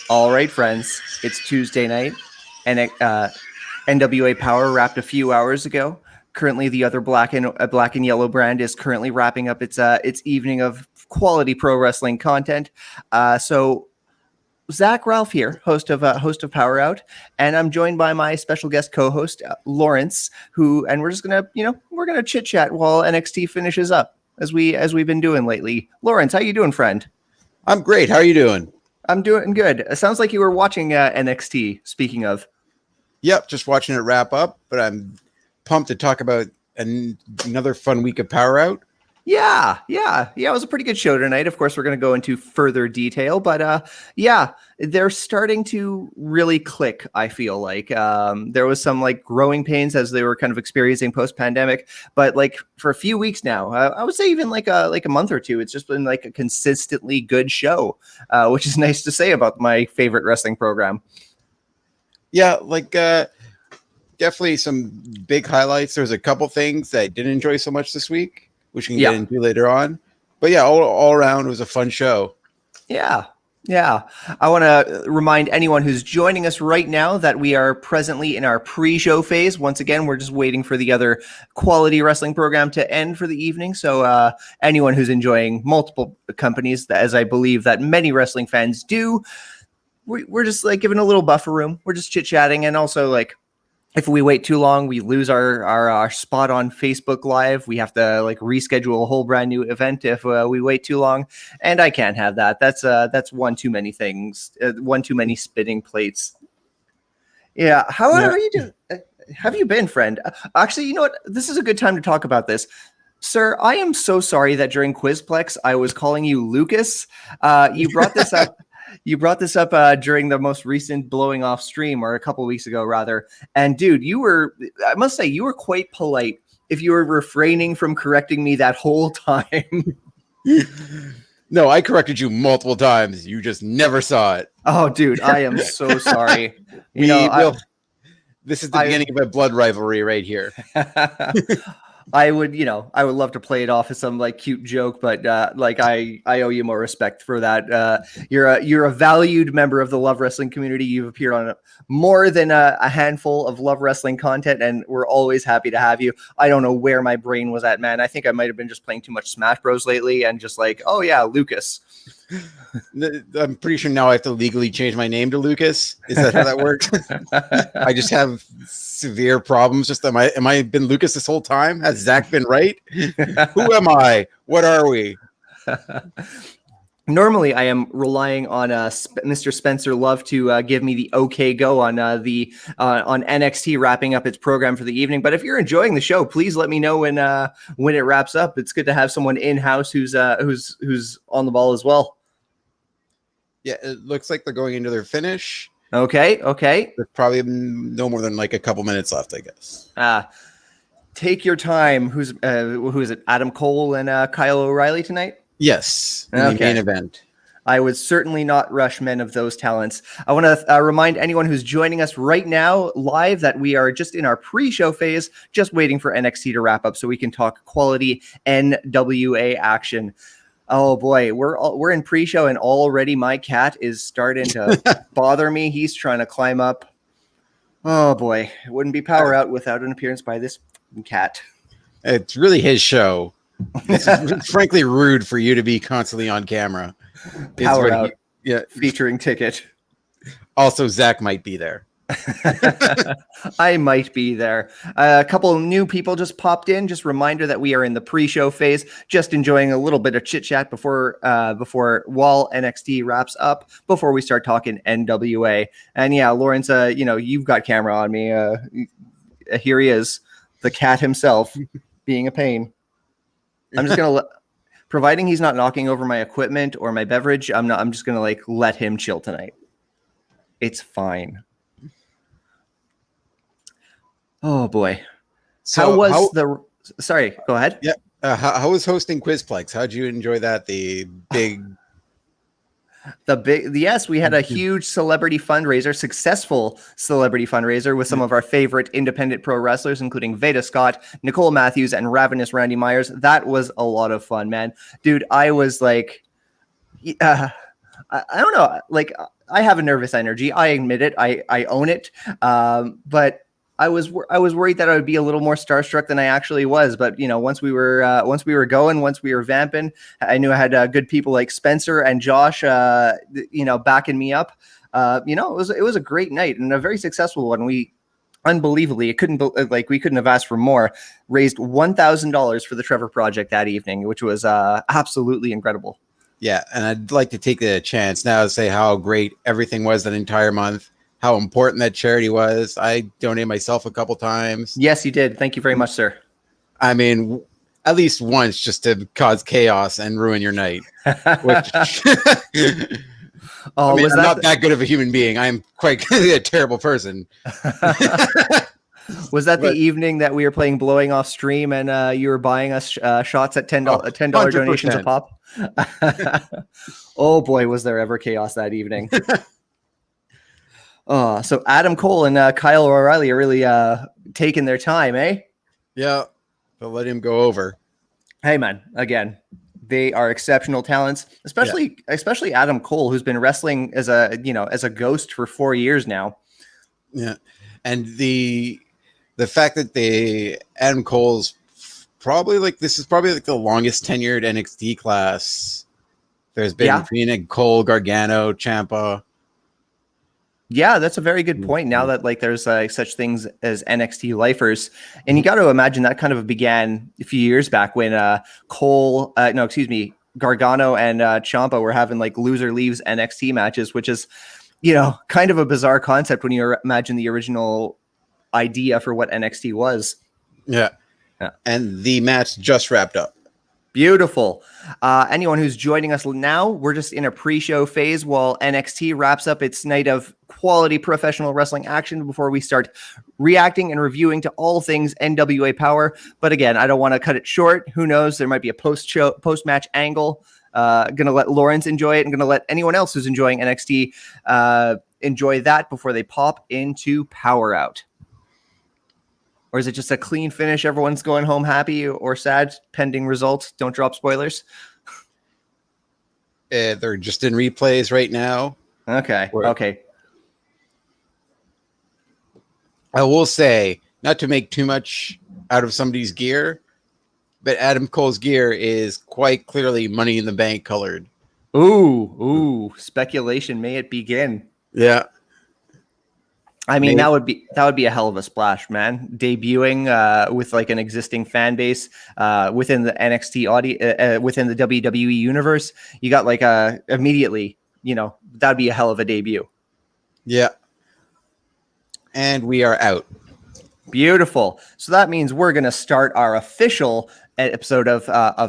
All right, friends, it's Tuesday night, and NWA Powerrr wrapped a few hours ago. Currently, the other black and yellow brand is currently wrapping up its evening of quality pro wrestling content. So Zach Ralph here, host of PowerrrOut, and I'm joined by my special guest co-host Laurence, and we're just gonna chit chat while NXT finishes up as we've been doing lately. Laurence, how you doing, friend? I'm great. How are you doing? I'm doing good. It sounds like you were watching NXT. Speaking of, Yep, just watching it wrap up, but I'm pumped to talk about another fun week of PowerrrOut. Yeah. It was a pretty good show tonight. Of course, we're going to go into further detail, but they're starting to really click. I feel like there was some like growing pains as they were kind of experiencing post-pandemic, but like for a few weeks now, I would say even like a month or two, it's just been like a consistently good show, which is nice to say about my favorite wrestling program. Yeah, definitely some big highlights. There's a couple things that I didn't enjoy so much this week, which we can get into later on. But yeah, all around, it was a fun show. Yeah. I want to remind anyone who's joining us right now that we are presently in our pre-show phase. Once again, we're just waiting for the other quality wrestling program to end for the evening. So anyone who's enjoying multiple companies, as I believe that many wrestling fans do, we're just like giving a little buffer room. We're just chit-chatting, and also like, if we wait too long, we lose our spot on Facebook Live. We have to like reschedule a whole brand new event if we wait too long, and I can't have that. That's one too many things, one too many spinning plates. Yeah. How are you doing? Have you been, friend? Actually, you know what? This is a good time to talk about this. Sir, I am so sorry that during Quizplex I was calling you Lucas. You brought this up. You brought this up during the most recent blowing off stream, or a couple weeks ago, rather. And dude, I must say, you were quite polite if you were refraining from correcting me that whole time. No, I corrected you multiple times. You just never saw it. Oh, dude, I am so sorry. This is the beginning of a blood rivalry right here. I would love to play it off as some like cute joke, but I owe you more respect for that. You're a valued member of the Love Wrestling community. You've appeared on more than a handful of Love Wrestling content, and we're always happy to have you. I don't know where my brain was at, man. I think I might have been just playing too much Smash Bros lately, and just like, oh yeah, Lucas. I'm pretty sure now I have to legally change my name to Lucas. Is that how that works? I just have severe problems. Just am I been Lucas this whole time? Has Zach been right? Who am I? What are we? Normally, I am relying on Mr. Spencer Love to give me the okay go on on NXT wrapping up its program for the evening. But if you're enjoying the show, please let me know when it wraps up. It's good to have someone in house who's on the ball as well. Yeah, it looks like they're going into their finish. Okay. There's probably no more than like a couple minutes left, I guess. Take your time. Who is it? Adam Cole and Kyle O'Reilly tonight? Yes, in the main event. I would certainly not rush men of those talents. I want to remind anyone who's joining us right now live that we are just in our pre-show phase, just waiting for NXT to wrap up so we can talk quality NWA action. Oh boy, we're in pre-show, and already my cat is starting to bother me. He's trying to climb up. Oh boy, it wouldn't be PowerrrOut without an appearance by this cat. It's really his show. It's frankly rude for you to be constantly on camera. PowerrOut, featuring Ticket. Also, Zach might be there. I might be there. A couple new people just popped in. Just reminder that we are in the pre-show phase, just enjoying a little bit of chit chat before while NXT wraps up, before we start talking NWA. And yeah, Laurence, you've got camera on me. Here he is, the cat himself, being a pain. I'm just gonna providing he's not knocking over my equipment or my beverage. I'm just gonna let him chill tonight. It's fine. Oh boy. So sorry, go ahead. Yeah. How was hosting Quizplex? How'd you enjoy that? Yes, we had a huge successful celebrity fundraiser with some of our favorite independent pro wrestlers, including Veda Scott, Nicole Matthews, and Ravenous Randy Myers. That was a lot of fun, man. Dude, I was like, I don't know. Like, I have a nervous energy. I admit it. I own it. But I was worried that I would be a little more starstruck than I actually was. But once we were going, once we were vamping, I knew I had good people like Spencer and Josh, backing me up. It was a great night and a very successful one. We unbelievably, we couldn't have asked for more. Raised $1,000 for the Trevor Project that evening, which was absolutely incredible. Yeah, and I'd like to take the chance now to say how great everything was that entire month, how important that charity was. I donated myself a couple times. Yes, you did. Thank you very much, sir. I mean, at least once, just to cause chaos and ruin your night. Which, I'm not that good of a human being. I'm quite a terrible person. Was that the evening that we were playing Blowing Off Stream and you were buying us shots at $10 donations a pop? Oh boy, was there ever chaos that evening. So Adam Cole and Kyle O'Reilly are really taking their time, eh? Yeah, but let him go over. Hey man, again, they are exceptional talents, especially Adam Cole, who's been wrestling as a ghost for 4 years now. Yeah, and the fact that Adam Cole's probably the longest tenured NXT class. There's been Phoenix, Cole, Gargano, Ciampa. Yeah, that's a very good point. Now that there's such things as NXT lifers, and you got to imagine that kind of began a few years back when Gargano and Ciampa were having loser leaves NXT matches, which is kind of a bizarre concept when you imagine the original idea for what NXT was. Yeah. And the match just wrapped up. Beautiful. Anyone who's joining us now, we're just in a pre-show phase while NXT wraps up its night of quality professional wrestling action before we start reacting and reviewing to all things NWA Power. But again, I don't want to cut it short. Who knows? There might be a post-match angle. Gonna let Laurence enjoy it and gonna let anyone else who's enjoying NXT enjoy that before they pop into PowerrrOut. Or is it just a clean finish? Everyone's going home happy or sad pending results? Don't drop spoilers. They're just in replays right now. Okay. Okay. I will say, not to make too much out of somebody's gear, but Adam Cole's gear is quite clearly Money in the Bank colored. Ooh, speculation. May it begin. Yeah. I mean, that would be a hell of a splash, man. Debuting with an existing fan base within the NXT audience, within the WWE universe. You got immediately, that'd be a hell of a debut. Yeah. And we are out. Beautiful. So that means we're going to start our official episode of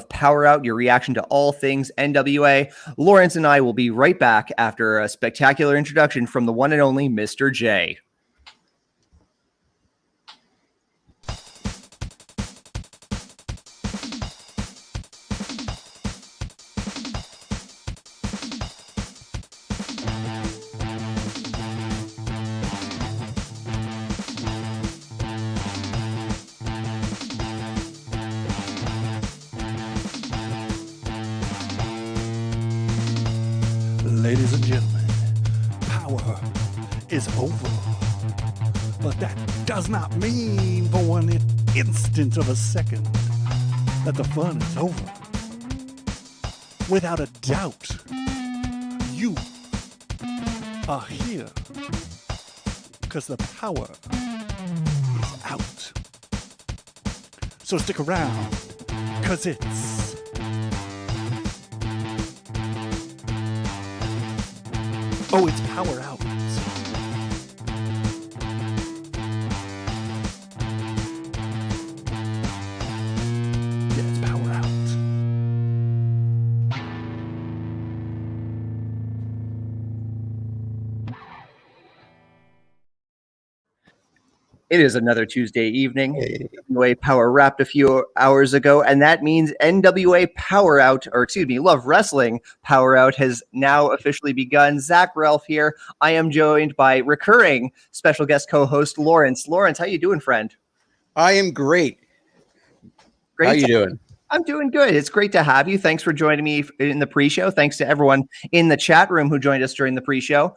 PowerrrOut, your reaction to all things NWA. Laurence and I will be right back after a spectacular introduction from the one and only Mr. J. Ladies and gentlemen, power is over. But that does not mean for one instant of a second that the fun is over. Without a doubt, you are here because the power is out. So stick around, because it's PowerrrOut. Yeah, it's PowerrrOut. It is another Tuesday evening. NWA Power wrapped a few hours ago, and that means NWA PowerrrOut, Love Wrestling PowerrrOut has now officially begun. Zach Ralph here. I am joined by recurring special guest co-host Laurence. Laurence, how you doing, friend? I am great. Great. How you doing? I'm doing good. It's great to have you. Thanks for joining me in the pre-show. Thanks to everyone in the chat room who joined us during the pre-show.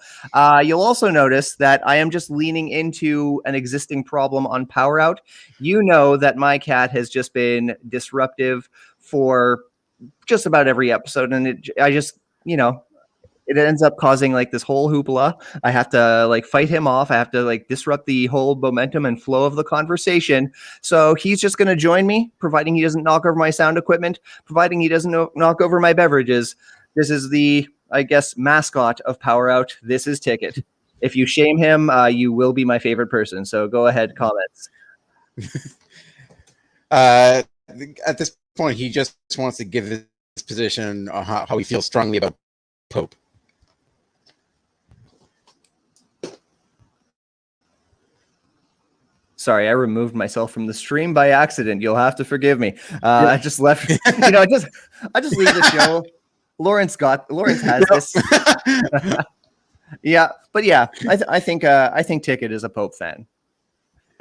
You'll also notice that I am just leaning into an existing problem on PowerrrOut. You know that my cat has just been disruptive for just about every episode, and I just, it ends up causing like this whole hoopla. I have to like fight him off. I have to like disrupt the whole momentum and flow of the conversation. So he's just going to join me, providing he doesn't knock over my sound equipment, providing he doesn't knock over my beverages. This is the, I guess, mascot of PowerrrOut. This is Ticket. If you shame him, you will be my favorite person. So go ahead, comments. At this point, he just wants to give his position on how he feels strongly about Pope. Sorry, I removed myself from the stream by accident. You'll have to forgive me. I just left. I just leave the show. Lawrence has this. Yeah, but yeah, I think Ticket is a Pope fan.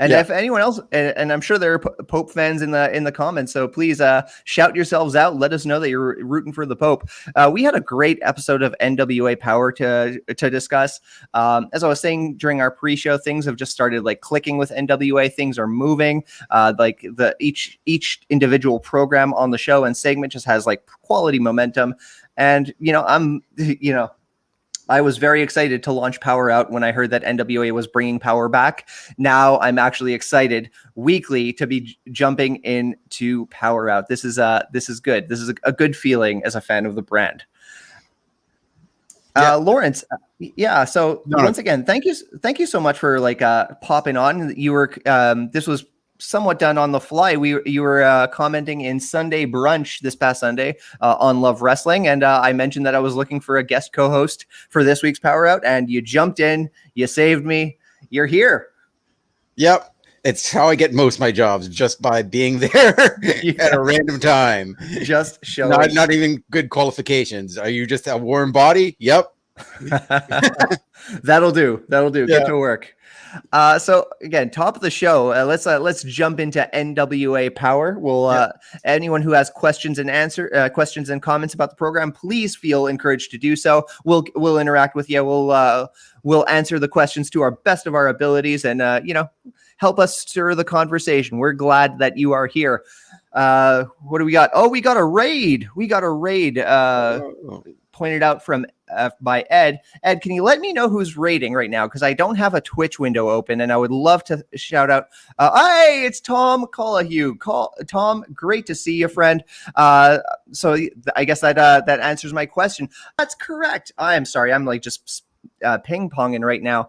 And if anyone else, and I'm sure there are Pope fans in the comments, so please shout yourselves out. Let us know that you're rooting for the Pope. We had a great episode of NWA Power to discuss. As I was saying during our pre-show, things have just started like clicking with NWA. Things are moving. Like each individual program on the show and segment just has like quality momentum. And I was very excited to launch PowerrrOut when I heard that NWA was bringing power back. Now I'm actually excited weekly to be jumping into PowerrrOut. This is good. This is a good feeling as a fan of the brand. Laurence, once again, thank you so much for like popping on. You were this was somewhat done on the fly. You were commenting in Sunday Brunch this past Sunday on Love Wrestling, and I mentioned that I was looking for a guest co-host for this week's PowerrrOut, and you jumped in, you saved me, you're here. Yep, it's how I get most of my jobs, just by being there at a random time. Just showing. Not even good qualifications. Are you just a warm body? Yep. That'll do. Get to work. So again, top of the show, let's jump into NWA Power. We'll anyone who has questions and comments about the program, please feel encouraged to do so. We'll interact with you. We'll answer the questions to our best of our abilities, and help us stir the conversation. We're glad that you are here. What do we got? Oh, we got a raid. Pointed out from by Ed. Ed, can you let me know who's raiding right now? Because I don't have a Twitch window open, and I would love to shout out. Hey, it's Tom Collahue. Tom, great to see you, friend. So I guess that answers my question. That's correct. I'm sorry. I'm like just ping-ponging right now.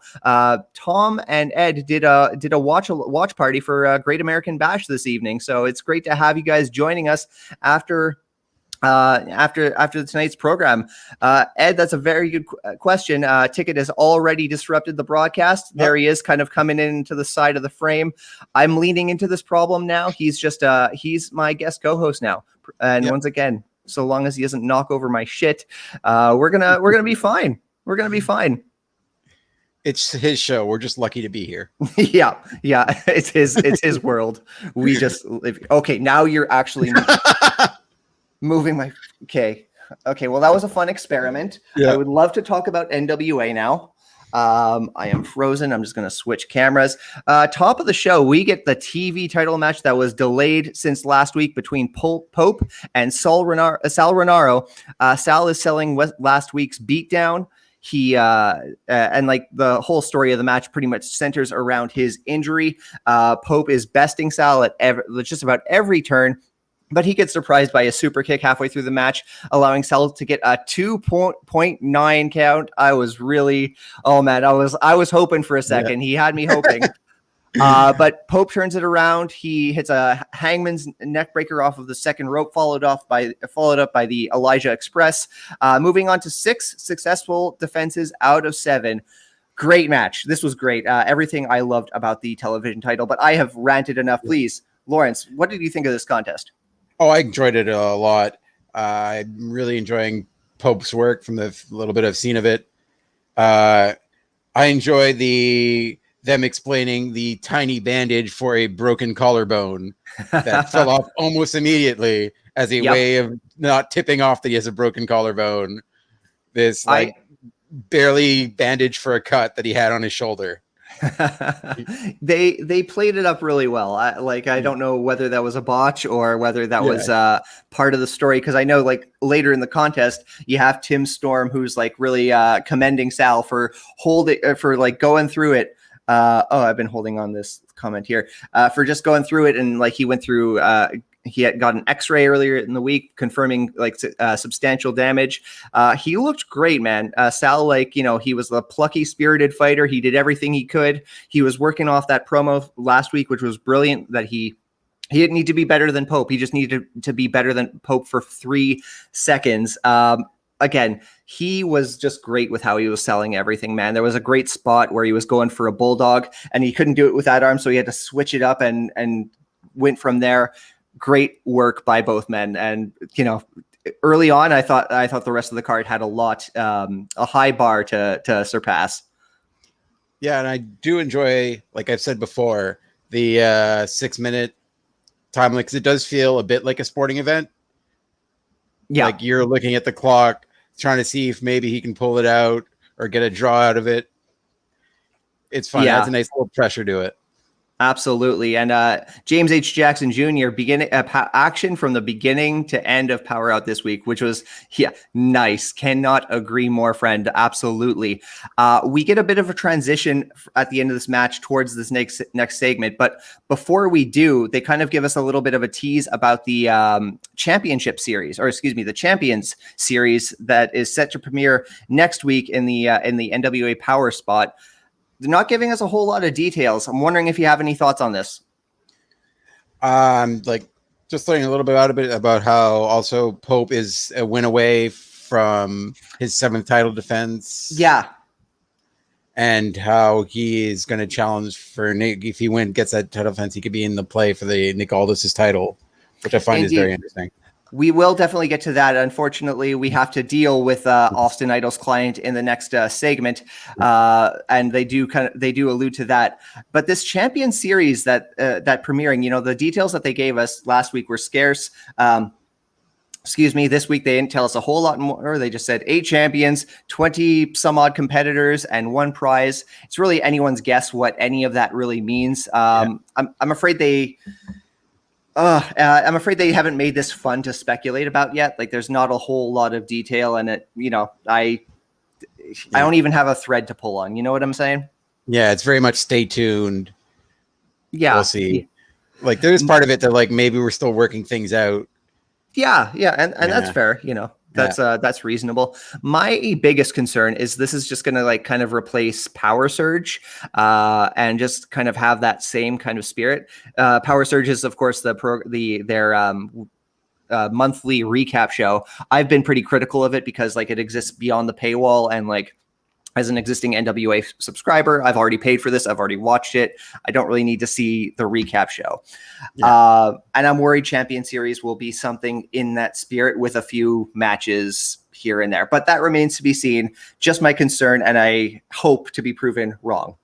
Tom and Ed did a watch party for Great American Bash this evening. So it's great to have you guys joining us after tonight's program. Ed, that's a very good question. Ticket has already disrupted the broadcast. There he is, kind of coming into the side of the frame. I'm leaning into this problem now. He's my guest co-host now. And once again, so long as he doesn't knock over my shit, we're gonna be fine. We're gonna be fine. It's his show. We're just lucky to be here. Yeah. It's his world. We just live. Okay, now you're actually moving my okay. Well, that was a fun experiment. I would love to talk about NWA now. I am frozen. I'm just going to switch cameras. Top of the show, we get the TV title match that was delayed since last week between Pope and Sal Renaro. Sal is selling last week's beatdown. He and like the whole story of the match pretty much centers around his injury. Pope is besting Sal at just about every turn. But he gets surprised by a super kick halfway through the match, allowing Sal to get a 2.9 count. I was really, I was hoping for a second. He had me hoping. But Pope turns it around. He hits a hangman's neck breaker off of the second rope, followed up by the Elijah Express. Moving on to 6 successful defenses out of 7. Great match. This was great. Everything I loved about the television title, but I have ranted enough. Please, Laurence, what did you think of this contest? Oh, I enjoyed it a lot. I'm really enjoying Pope's work from the little bit I've seen of it. I enjoy them explaining the tiny bandage for a broken collarbone that fell off almost immediately as a way of not tipping off that he has a broken collarbone. This barely bandage for a cut that he had on his shoulder. They played it up really well. I don't know whether that was a botch or whether that was part of the story, because I know like later in the contest you have Tim Storm who's like really commending Sal for going through it. I've been holding on this comment here for just going through it, and like he went through. He had got an X-ray earlier in the week confirming like substantial damage. He looked great, man. Sal, like, you know, he was a plucky, spirited fighter. He did everything he could. He was working off that promo last week, which was brilliant. That he didn't need to be better than Pope. He just needed to be better than Pope for 3 seconds. Again, he was just great with how he was selling everything, man. There was a great spot where he was going for a bulldog and he couldn't do it with that arm, so he had to switch it up and went from there. Great work by both men. And, you know, early on, I thought the rest of the card had a high bar to surpass. Yeah, and I do enjoy, like I've said before, the 6-minute time, because it does feel a bit like a sporting event. Yeah, like you're looking at the clock, trying to see if maybe he can pull it out or get a draw out of it. It's fun. Yeah. Adds a nice little pressure to it. Absolutely. And James H. Jackson Jr. beginning action from the beginning to end of PowerrrOut this week, which was nice. Cannot agree more, friend. Absolutely. We get a bit of a transition at the end of this match towards this next segment. But before we do, they kind of give us a little bit of a tease about the championship series, or excuse me, the Champions series that is set to premiere next week in the NWA Power spot. They're not giving us a whole lot of details. I'm wondering if you have any thoughts on this. Like just learning a little bit about how also Pope is a win away from his 7th title defense. Yeah. And how he is going to challenge for Nick. If he gets that title defense, he could be in the play for the Nick Aldis' title, which I find is very interesting. We will definitely get to that. Unfortunately, we have to deal with Austin Idol's client in the next segment, and they do allude to that. But this Champion series that premiering, you know, the details that they gave us last week were scarce. This week they didn't tell us a whole lot more. They just said 8 champions, 20 some odd competitors, and 1 prize. It's really anyone's guess what any of that really means. I'm afraid they. I'm afraid they haven't made this fun to speculate about yet. Like, there's not a whole lot of detail, and it, you know, I don't even have a thread to pull on. You know what I'm saying? Yeah, it's very much stay tuned. Yeah, we'll see. Like, there's part of it that like maybe we're still working things out. Yeah, and that's fair. You know, that's reasonable. My biggest concern is this is just going to like kind of replace Power Surge, and just kind of have that same kind of spirit. Power Surge is, of course, their monthly recap show. I've been pretty critical of it because like it exists beyond the paywall, and like as an existing NWA subscriber, I've already paid for this. I've already watched it. I don't really need to see the recap show. Yeah. And I'm worried Champion Series will be something in that spirit with a few matches here and there. But that remains to be seen. Just my concern, and I hope to be proven wrong.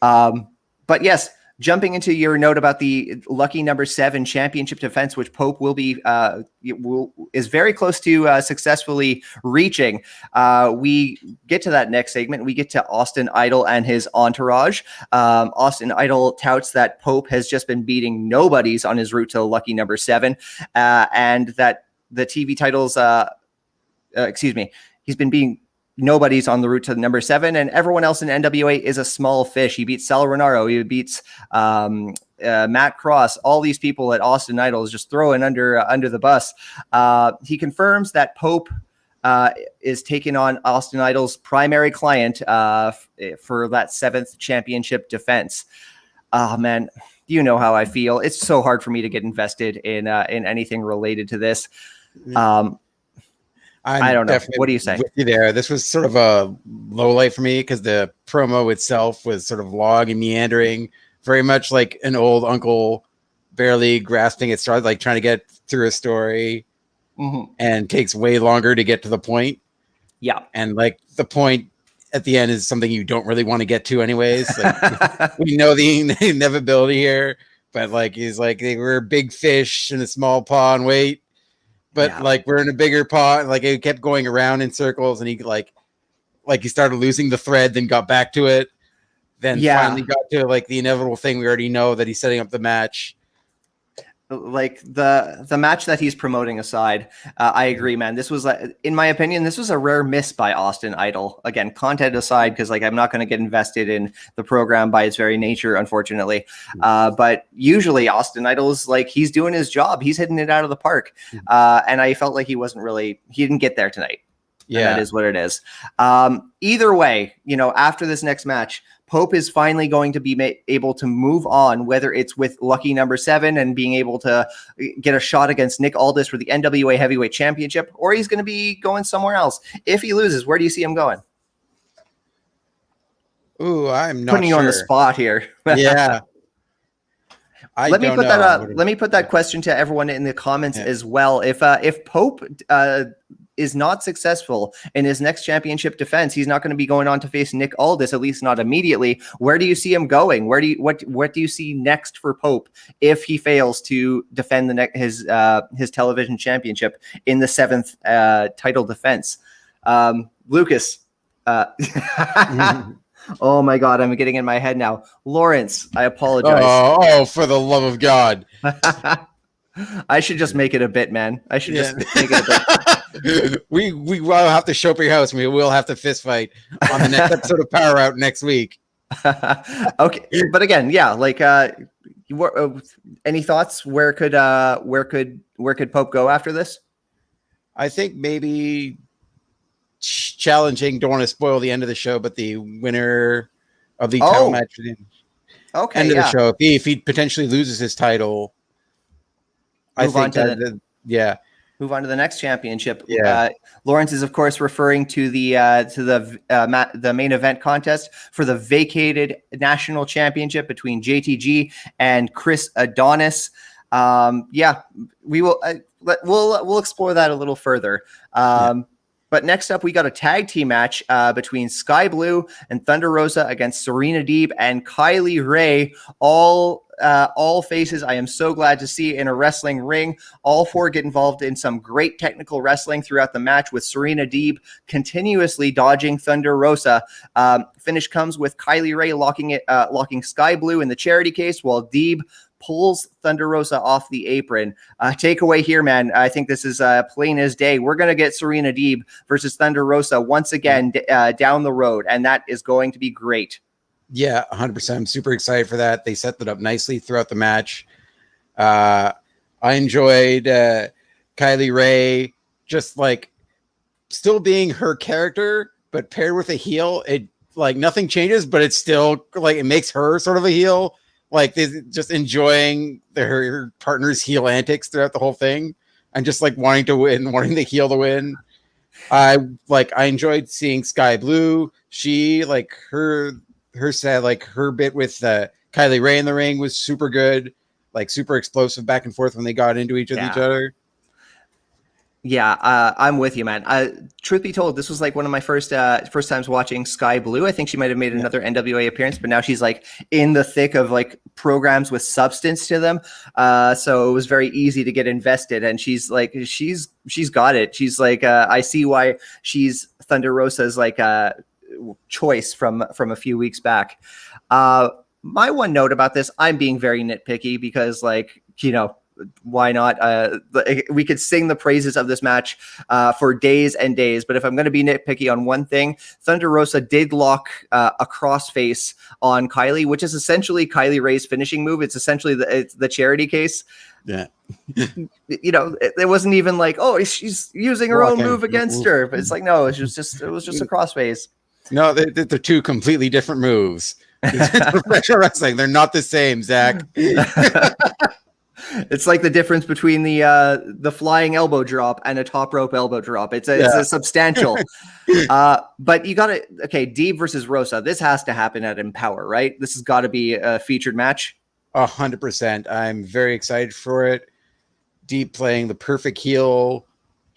But yes, jumping into your note about the lucky number 7 championship defense, which Pope will be is very close to successfully reaching. We get to that next segment. We get to Austin Idol and his entourage. Austin Idol touts that Pope has just been beating nobodies on his route to lucky number 7, and that the TV titles. He's been beating nobody's on the route to number 7, and everyone else in NWA is a small fish. He beats Sal Renaro. He beats Matt Cross. All these people that Austin Idol is just throwing under the bus. He confirms that Pope is taking on Austin Idol's primary client for that 7th championship defense. Oh, man, you know how I feel. It's so hard for me to get invested in anything related to this. I don't know. What do you say? With you there. This was sort of a low light for me because the promo itself was sort of long and meandering, very much like an old uncle barely grasping at straws, like trying to get through a story, and takes way longer to get to the point. Yeah. And like the point at the end is something you don't really want to get to anyways. Like, we know the inevitability here, but like he's like, they were big fish in a small pond. Wait. but Yeah. like we're in a bigger pot. Like it kept going around in circles, and he like he started losing the thread, then got back to it, then finally got to like the inevitable thing we already know that he's setting up the match. Like the match that he's promoting aside, I agree, man. This was, in my opinion, this was a rare miss by Austin Idol. Again, content aside, because like I'm not going to get invested in the program by its very nature, unfortunately. But usually Austin Idol is like, he's doing his job, he's hitting it out of the park, and I felt like he didn't get there tonight. Yeah, and that is what it is. Either way, after this next match, Pope is finally going to be able to move on, whether it's with lucky number 7 and being able to get a shot against Nick Aldis for the NWA Heavyweight Championship, or he's going to be going somewhere else. If he loses, where do you see him going? Ooh, I'm not putting you on the spot here. Yeah. Let me put that question to everyone in the comments as well. If Pope is not successful in his next championship defense, he's not going to be going on to face Nick Aldis, at least not immediately. Where do you see him going? What do you see next for Pope if he fails to defend his television championship in the 7th title defense? Lucas. Oh my God, I'm getting in my head now. Lawrence, I apologize. Oh, for the love of God. I should just make it a bit, man. I should just make it a bit. We will have to show up at your house, and we will have to fist fight on the next episode of PowerrrOut next week. Okay, but again, yeah, like any thoughts? Where could Pope go after this? I think maybe challenging. Don't want to spoil the end of the show, but the winner of the title match for the end of the show, if he potentially loses his title, move on to the next championship. Laurence is, of course, referring to the main event contest for the vacated national championship between JTG and Chris Adonis. We will we'll explore that a little further. But next up, we got a tag team match between Sky Blue and Thunder Rosa against Serena Deeb and Kylie Ray. All faces I am so glad to see in a wrestling ring. All 4 get involved in some great technical wrestling throughout the match, with Serena Deeb continuously dodging Thunder Rosa. Finish comes with Kylie Ray locking Sky Blue in the charity case, while Deeb pulls Thunder Rosa off the apron. Takeaway here, man. I think this is plain as day. We're going to get Serena Deeb versus Thunder Rosa once again down the road, and that is going to be great. Yeah, 100%. I'm super excited for that. They set that up nicely throughout the match. I enjoyed Kylie Ray just like still being her character, but paired with a heel. It like nothing changes, but it's still like it makes her sort of a heel. Like they're just enjoying her partner's heel antics throughout the whole thing, and just like wanting to win, wanting the heel to win. I enjoyed seeing Sky Blue. She like her set, like her bit with Kylie Ray in the ring was super good, like super explosive back and forth when they got into each other. Yeah, I'm with you, man. Truth be told, this was like one of my first times watching Sky Blue. I think she might have made another NWA appearance, but now she's like in the thick of like programs with substance to them. So it was very easy to get invested. And she's like, she's got it. She's like, I see why she's Thunder Rosa's like choice from a few weeks back. My one note about this, I'm being very nitpicky because like, why not? We could sing the praises of this match for days and days, but if I'm going to be nitpicky on one thing, Thunder Rosa did lock a crossface on Kylie, which is essentially Kylie Ray's finishing move. It's essentially the charity case. Yeah. It wasn't even like, oh, she's using her own move against her, but it's like, no, it was just a crossface. No, they're 2 completely different moves. Professional wrestling, they're not the same, Zach. It's like the difference between the flying elbow drop and a top rope elbow drop. It's a substantial. But you got to, Deeb versus Rosa. This has to happen at Empower, right? This has got to be a featured match. 100%. I'm very excited for it. Deeb playing the perfect heel,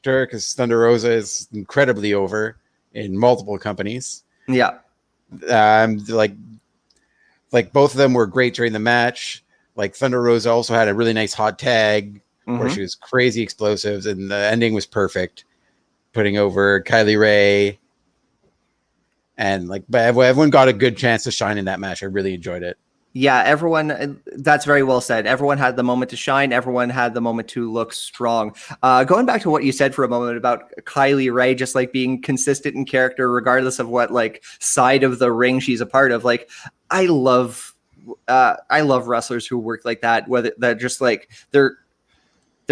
because Thunder Rosa is incredibly over in multiple companies. Yeah. Like both of them were great during the match. Like Thunder Rosa also had a really nice hot tag where she was crazy explosives, and the ending was perfect, putting over Kylie Ray. And like, but everyone got a good chance to shine in that match. I really enjoyed it. Yeah, everyone, that's very well said. Everyone had the moment to shine. Everyone had the moment to look strong. Going back to what you said for a moment about Kylie Ray, just like being consistent in character, regardless of what like side of the ring she's a part of. Like, I love wrestlers who work like that, whether they're just like, they're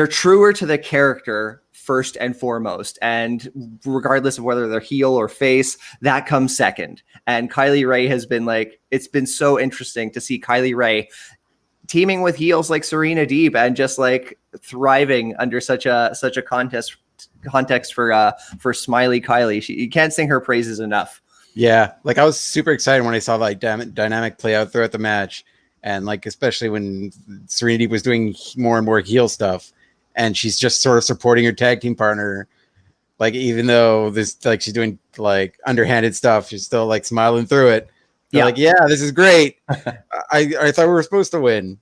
truer to the character first and foremost, and regardless of whether they're heel or face, that comes second. And Kylie Ray has been like, it's been so interesting to see Kylie Ray teaming with heels like Serena Deeb and just like thriving under such a context for Smiley Kylie. You can't sing her praises enough. Yeah, like I was super excited when I saw like dynamic play out throughout the match, and like especially when Serena Deeb was doing more and more heel stuff. And she's just sort of supporting her tag team partner. Like, even though this, like, she's doing like underhanded stuff, she's still like smiling through it. They're like, yeah, this is great. I thought we were supposed to win.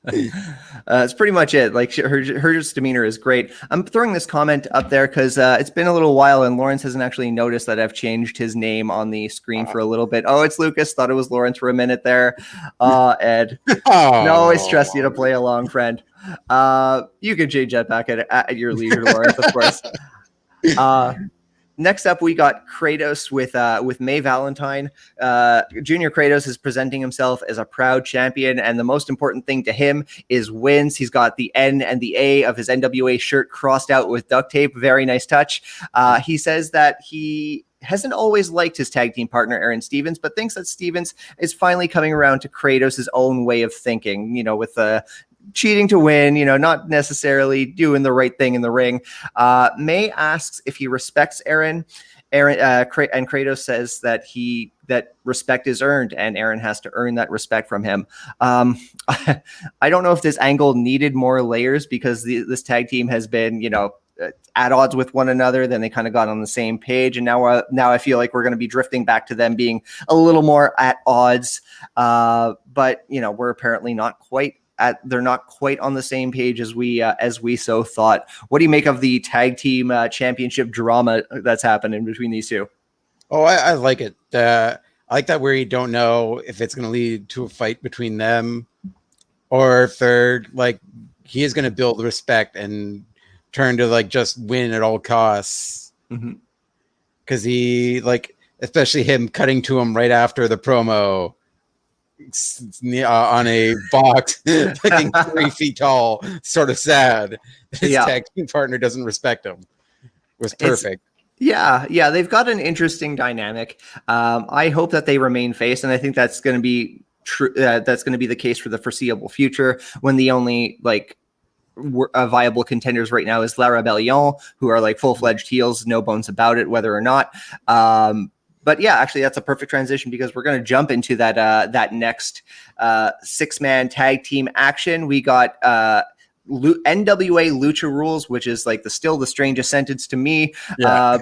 It's pretty much it. Like her demeanor is great. I'm throwing this comment up there because it's been a little while and Laurence hasn't actually noticed that I've changed his name on the screen for a little bit. Oh, it's Lucas. Thought it was Laurence for a minute there. Ed. I always trust you to play along, friend. You can change that back at your leisure, Laurence, of course. Next up, we got Kratos with May Valentine. Junior Kratos is presenting himself as a proud champion, and the most important thing to him is wins. He's got the N and the A of his NWA shirt crossed out with duct tape. Very nice touch. He says that he hasn't always liked his tag team partner, Aaron Stevens, but thinks that Stevens is finally coming around to Kratos' own way of thinking, with cheating to win, not necessarily doing the right thing in the ring. May asks if he respects Aaron, and Kratos says that respect is earned, and Aaron has to earn that respect from him. I don't know if this angle needed more layers because this tag team has been, at odds with one another. Then they kind of got on the same page, and now I feel like we're going to be drifting back to them being a little more at odds. But we're apparently not quite. They're not quite on the same page as we so thought. What do you make of the tag team championship drama that's happened in between these two? Oh, I like it. I like that where you don't know if it's going to lead to a fight between them or if they're like, he is going to build respect and turn to like just win at all costs. Because he like, especially him cutting to him right after the promo on a box, looking 3 feet tall, sort of sad. His tag team partner doesn't respect him. Was perfect. Yeah, they've got an interesting dynamic. I hope that they remain face, and I think that's going to be true. That's going to be the case for the foreseeable future. When the only viable contenders right now is La Rebellion, who are like full-fledged heels, no bones about it, whether or not. But yeah, actually, that's a perfect transition because we're going to jump into that next 6-man tag team action. We got NWA Lucha Rules, which is like still the strangest sentence to me. Yeah.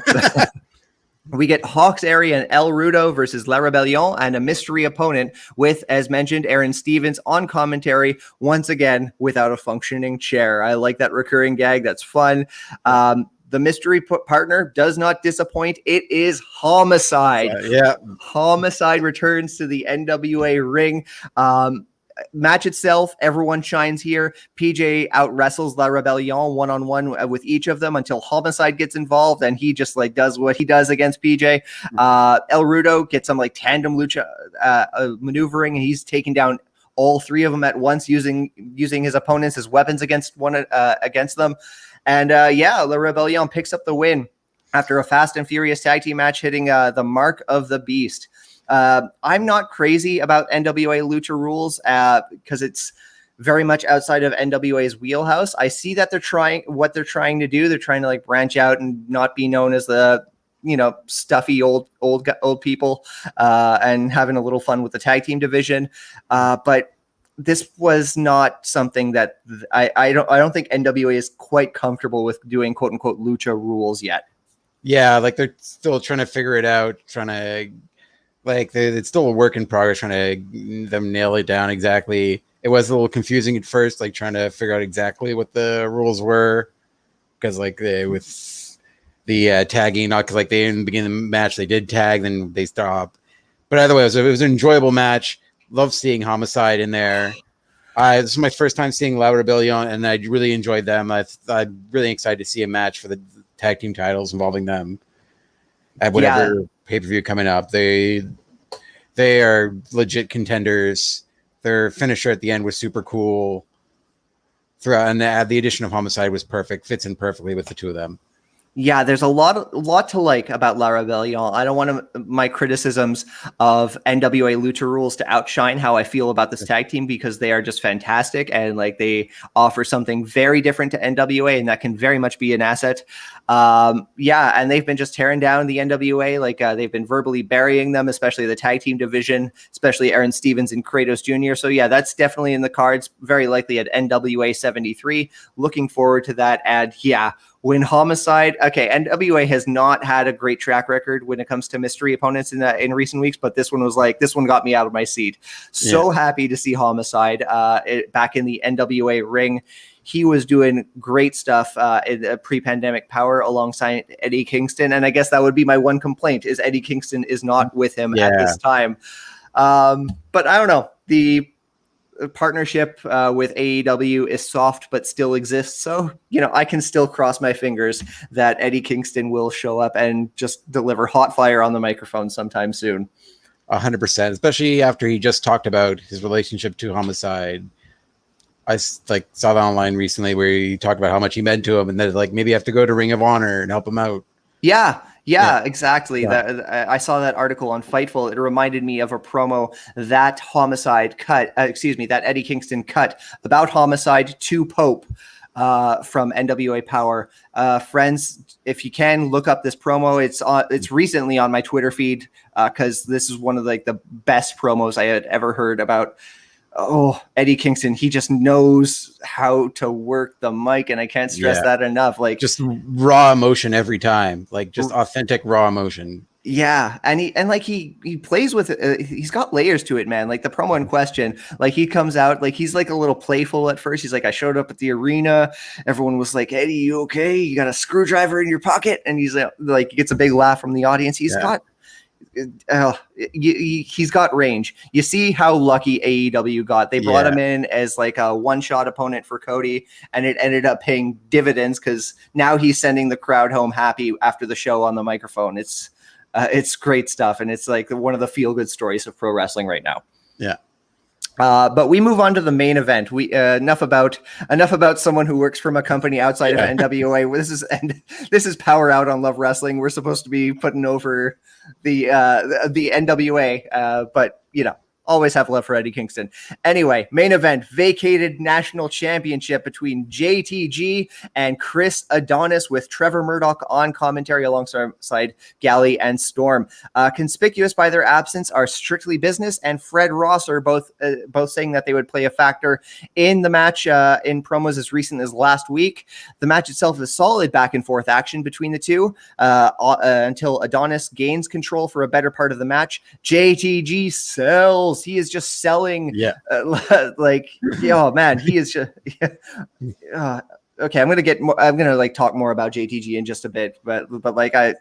We get Hawks Area and El Rudo versus La Rebellion and a mystery opponent with, as mentioned, Aaron Stevens on commentary, once again, without a functioning chair. I like that recurring gag. That's fun. The mystery partner does not disappoint. It is Homicide. Homicide returns to the NWA ring. Match itself, everyone shines here. PJ out wrestles La Rebellion one-on-one with each of them until Homicide gets involved, and he just does what he does against PJ. El Rudo gets some tandem lucha maneuvering, and he's taking down all 3 of them at once using his opponents as weapons against them. And La Rebellion picks up the win after a fast and furious tag team match, hitting the mark of the beast. I'm not crazy about NWA Lucha Rules because it's very much outside of NWA's wheelhouse. I see that they're trying to do. They're trying to branch out and not be known as the stuffy old people and having a little fun with the tag team division. But this was not something that I don't think NWA is quite comfortable with doing quote unquote lucha rules yet. Yeah, they're still trying to figure it out, it's still a work in progress, trying to them nail it down exactly. it was a little confusing at first, like trying to figure out exactly what the rules were, because like with the tagging, not because like they didn't begin the match, they did tag, then they stopped. But either way, it was an enjoyable match. Love seeing Homicide in there. This is my first time seeing La Rebellion, and I really enjoyed them. I'm really excited to see a match for the tag team titles involving them at whatever pay-per-view coming up. They are legit contenders. Their finisher at the end was super cool. Throughout, and the addition of Homicide was perfect. Fits in perfectly with the two of them. Yeah, there's a lot to like about La Rebellion. I don't want my criticisms of NWA Lucha rules to outshine how I feel about this tag team, because they are just fantastic, and like they offer something very different to NWA, and that can very much be an asset. And they've been just tearing down the NWA. Like they've been verbally burying them, especially the tag team division, especially Aaron Stevens and Kratos Jr. So yeah, that's definitely in the cards, very likely at NWA 73. Looking forward to that. And yeah, when Homicide, NWA has not had a great track record when it comes to mystery opponents in recent weeks, but this one got me out of my seat. So happy to see Homicide back in the NWA ring. He was doing great stuff in pre-pandemic Power alongside Eddie Kingston, and I guess that would be my one complaint, is Eddie Kingston is not with him at this time. But I don't know, the partnership with AEW is soft but still exists, so I can still cross my fingers that Eddie Kingston will show up and just deliver hot fire on the microphone sometime soon. 100%, especially after he just talked about his relationship to Homicide. I saw that online recently where he talked about how much he meant to him, and that like maybe you have to go to Ring of Honor and help him out. Yeah, exactly. Yeah. I saw that article on Fightful. It reminded me of a promo that that Eddie Kingston cut about Homicide to Pope from NWA Power. Friends, if you can, look up this promo. It's recently on my Twitter feed because this is one of like the best promos I had ever heard about. Oh, Eddie Kingston, he just knows how to work the mic, and I can't stress that enough. Like just raw emotion every time, like just authentic raw emotion. Yeah, and he plays with it. He's got layers to it, man. Like the promo in question, like he comes out like he's like a little playful at first. He's like, I showed up at the arena. Everyone was like, Eddie, you okay? You got a screwdriver in your pocket? And he's like he gets a big laugh from the audience. He's got range. You see how lucky AEW got. They brought him in as like a one-shot opponent for Cody, and it ended up paying dividends because now he's sending the crowd home happy after the show on the microphone. It's great stuff, and it's like one of the feel-good stories of pro wrestling right now. Yeah. But we move on to the main event. We enough about someone who works from a company outside of NWA. This is PowerrrOut on Love Wrestling. We're supposed to be putting over the NWA, but always have love for Eddie Kingston. Anyway, main event, vacated national championship between JTG and Chris Adonis, with Trevor Murdoch on commentary alongside Galley and Storm. Conspicuous by their absence are Strictly Business and Fred Rosser, both saying that they would play a factor in the match in promos as recent as last week. The match itself is solid back and forth action between the two until Adonis gains control for a better part of the match. JTG sells. He is just selling. Oh man, he is just. Okay, I'm gonna talk more about JTG in just a bit, but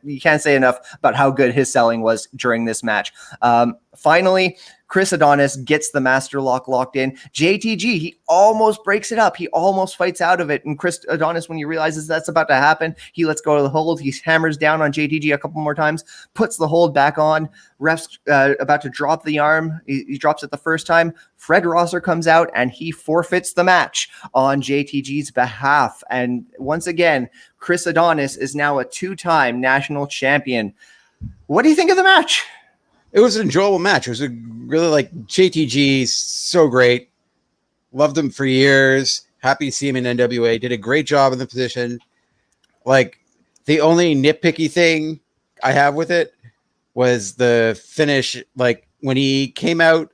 you can't say enough about how good his selling was during this match. Finally, Chris Adonis gets the master lock locked in. JTG, he almost breaks it up. He almost fights out of it. And Chris Adonis, when he realizes that's about to happen, he lets go of the hold. He hammers down on JTG a couple more times, puts the hold back on. Ref's about to drop the arm. He drops it the first time. Fred Rosser comes out and he forfeits the match on JTG's behalf. And once again, Chris Adonis is now a two-time national champion. What do you think of the match? It was an enjoyable match. It was really JTG, so great. Loved him for years. Happy to see him in NWA. Did a great job in the position. The only nitpicky thing I have with it was the finish. When he came out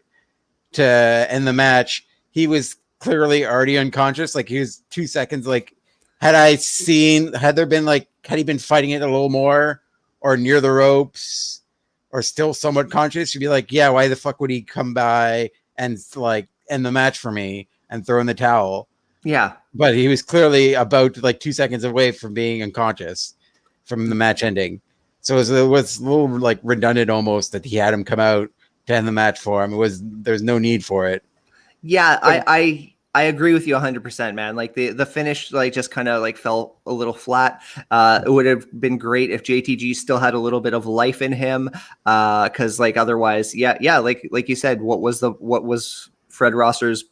to end the match, he was clearly already unconscious. He was 2 seconds. Had he been fighting it a little more or near the ropes, or still somewhat conscious, you'd be like, yeah, why the fuck would he come by and end the match for me and throw in the towel. Yeah. But he was clearly about like 2 seconds away from being unconscious from the match ending. So it was a little like redundant almost that he had him come out to end the match for him. There's no need for it. Yeah, I agree with you 100%, man. Like the finish like just kind of like fell a little flat. It would have been great if JTG still had a little bit of life in him. Cause like otherwise, like you said, what was Fred Rosser's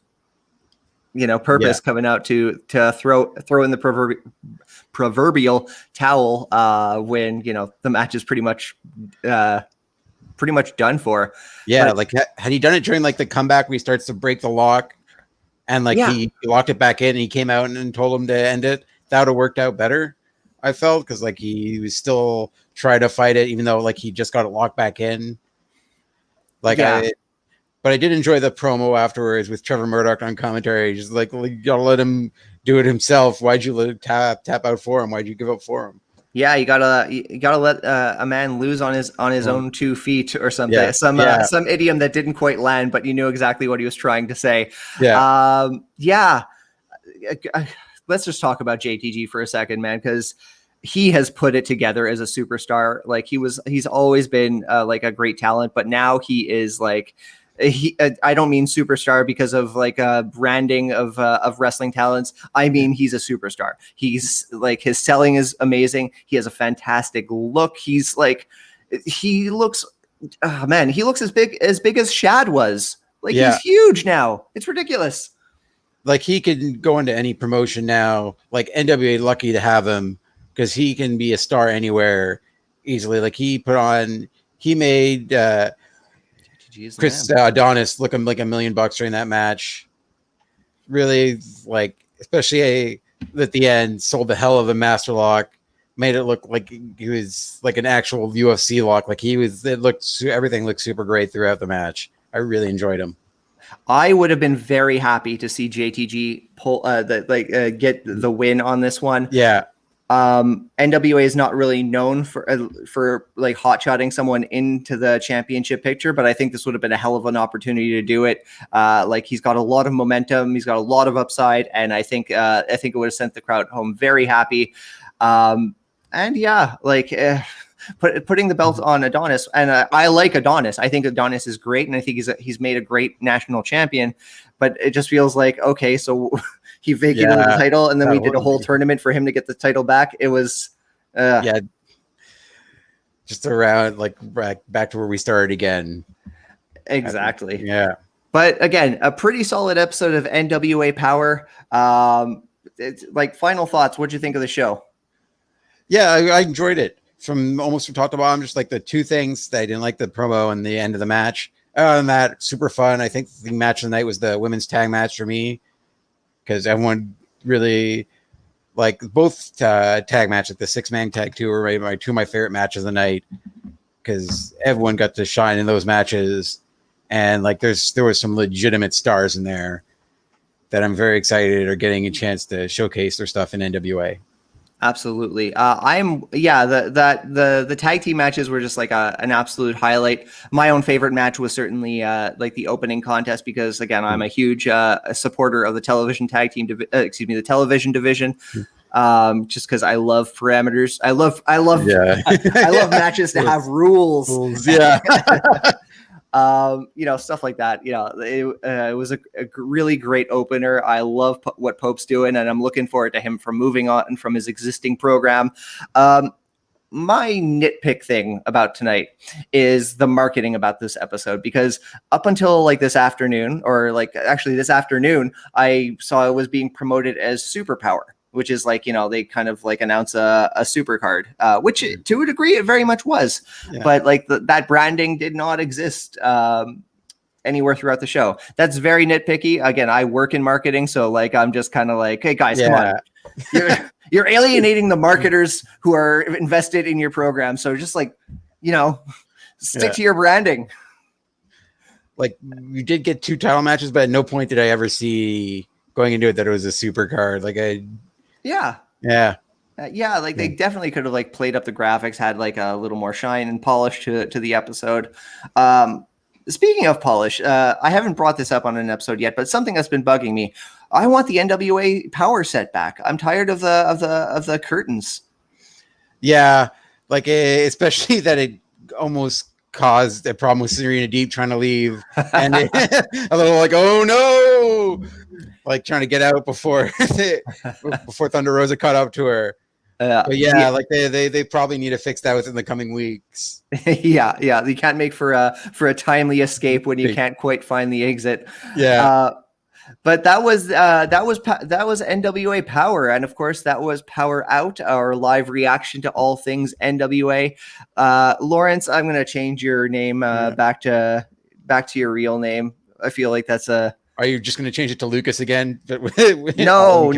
purpose coming out to throw in the proverbial towel when the match is pretty much done for. Yeah, But, like had he done it during like the comeback where he starts to break the lock and like he locked it back in and he came out and told him to end it, that would have worked out better, I felt, because like he was still trying to fight it even though like he just got it locked back in. But I did enjoy the promo afterwards with Trevor Murdoch on commentary. Just like you gotta let him do it himself. Why'd you let him tap out for him? Why'd you give up for him? Yeah, you gotta let a man lose on his own 2 feet or something. Some idiom that didn't quite land, but you knew exactly what he was trying to say. Let's just talk about JTG for a second, man, because he has put it together as a superstar. Like he's always been like a great talent, but now he is like. I don't mean superstar because of like branding of wrestling talents. I mean, he's a superstar. He's like, his selling is amazing. He has a fantastic look. He's like, he looks as big as Shad was. Like he's huge now. It's ridiculous. Like he can go into any promotion now. Like NWA lucky to have him because he can be a star anywhere easily. Like he made Chris Adonis looking like $1 million during that match. Really, like, especially at the end, sold the hell of a master lock, made it look like he was like an actual UFC lock. Like everything looked super great throughout the match. I really enjoyed him. I would have been very happy to see JTG get the win on this one. Yeah. NWA is not really known for like hot-shotting someone into the championship picture, but I think this would have been a hell of an opportunity to do it. Like he's got a lot of momentum, he's got a lot of upside, and I think it would have sent the crowd home very happy. Putting the belt on Adonis, and I like Adonis. I think Adonis is great, and I think he's made a great national champion. But it just feels like, okay, so he vacated the title, and then we did a whole tournament for him to get the title back. It was, just around like back to where we started again. Exactly. Yeah. But again, a pretty solid episode of NWA Power. It's like final thoughts. What'd you think of the show? Yeah, I enjoyed it. From top to bottom, just like the 2 things that I didn't like: the promo and the end of the match. And that super fun. I think the match of the night was the women's tag match for me, because everyone really like both tag matches. The 6-man tag 2 were my 2 of my favorite matches of the night, because everyone got to shine in those matches, and like there was some legitimate stars in there that I'm very excited are getting a chance to showcase their stuff in NWA. Absolutely. The tag team matches were just like an absolute highlight. My own favorite match was certainly like the opening contest, because again, I'm a huge supporter of the television tag team, the television division. Just because I love parameters. I love I love matches to have rules. Yeah. Stuff like that. It was a really great opener. I love what Pope's doing, and I'm looking forward to him from moving on from his existing program. My nitpick thing about tonight is the marketing about this episode, because up until like this afternoon, or like actually this afternoon, I saw it was being promoted as Super Powerrr, which is like, they kind of like announce a super card, which to a degree it very much was, but like that branding did not exist anywhere throughout the show. That's very nitpicky. Again, I work in marketing, so like I'm just kind of like, hey guys, come on. You're alienating the marketers who are invested in your program. So just like, stick to your branding. Like you did get 2 title matches, but at no point did I ever see going into it that it was a super card. Like they definitely could have like played up the graphics, had like a little more shine and polish to the episode. Speaking of polish, I haven't brought this up on an episode yet, but something that's been bugging me. I want the NWA Power set back. I'm tired of the curtains. Yeah, like especially that it almost caused a problem with Serena Deep trying to leave, and a little like, oh no, like trying to get out before before Thunder Rosa caught up to her. But yeah, like they probably need to fix that within the coming weeks. yeah, you can't make for a timely escape when you can't quite find the exit. Yeah. But that was NWA Power, and of course that was PowerrrOut, our live reaction to all things NWA. Laurence, I'm going to change your name back to your real name. I feel like that's a. Are you just going to change it to Lucas again? No,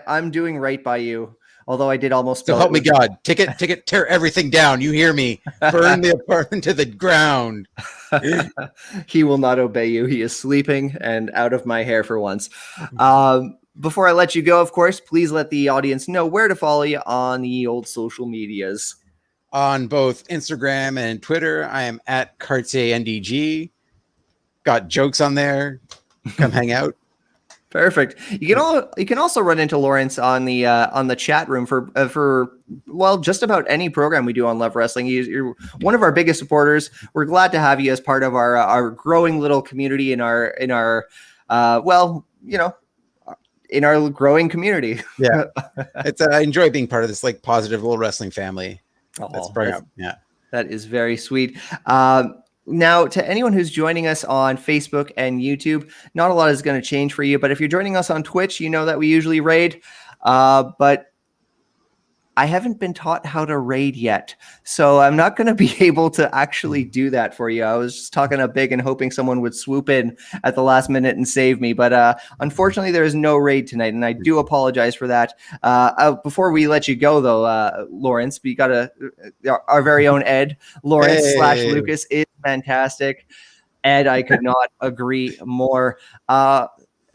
I'm doing right by you. Although I did almost. So help me God, ticket, tear everything down. You hear me? Burn the apartment to the ground. He will not obey you. He is sleeping and out of my hair for once. Before I let you go, of course, please let the audience know where to follow you on the old social medias. On both Instagram and Twitter, I am at CartierNDG. Got jokes on there. Come hang out. Perfect. You can also run into Laurence on the chat room for just about any program we do on Love Wrestling. You're one of our biggest supporters. We're glad to have you as part of our growing little community in our growing community. Yeah, I enjoy being part of this like positive little wrestling family. Let's bring up. Yeah, that is very sweet. Now, to anyone who's joining us on Facebook and YouTube, not a lot is going to change for you. But if you're joining us on Twitch, you know that we usually raid. But I haven't been taught how to raid yet. So I'm not going to be able to actually do that for you. I was just talking up big and hoping someone would swoop in at the last minute and save me. But unfortunately, there is no raid tonight. And I do apologize for that. Before we let you go, though, Laurence, we got our very own Ed, Laurence / Lucas is fantastic. Ed, I could not agree more.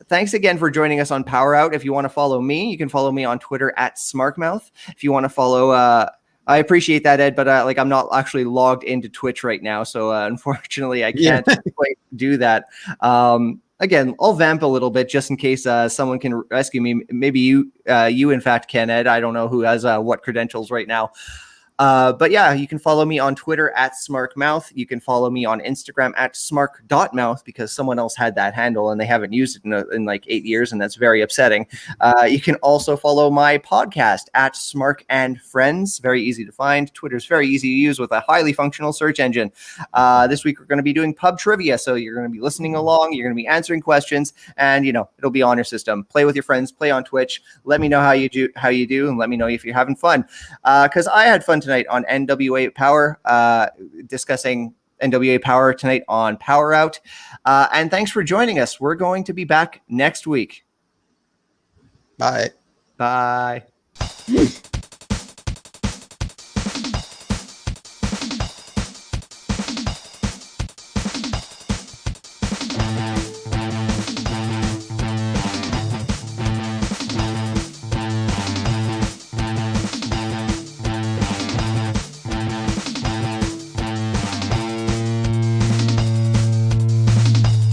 Thanks again for joining us on PowerrrOut. If you want to follow me, you can follow me on Twitter at SmarkMouth. If you want to follow, I appreciate that, Ed, but I'm not actually logged into Twitch right now, so unfortunately I can't quite do that. Again, I'll vamp a little bit just in case someone can rescue me. Maybe you in fact can, Ed. I don't know who has what credentials right now. But yeah, you can follow me on Twitter at SmarkMouth. You can follow me on Instagram at smark.mouth because someone else had that handle and they haven't used it in like 8 years, and that's very upsetting. You can also follow my podcast at Smark and Friends. Very easy to find. Twitter's very easy to use with a highly functional search engine. This week we're going to be doing pub trivia, so you're going to be listening along. You're going to be answering questions, and it'll be honor system. Play with your friends. Play on Twitch. Let me know how you do, and let me know if you're having fun. Because I had fun tonight on NWA Power, discussing NWA Power tonight on PowerrrOut. And thanks for joining us. We're going to be back next week. Bye. Bye.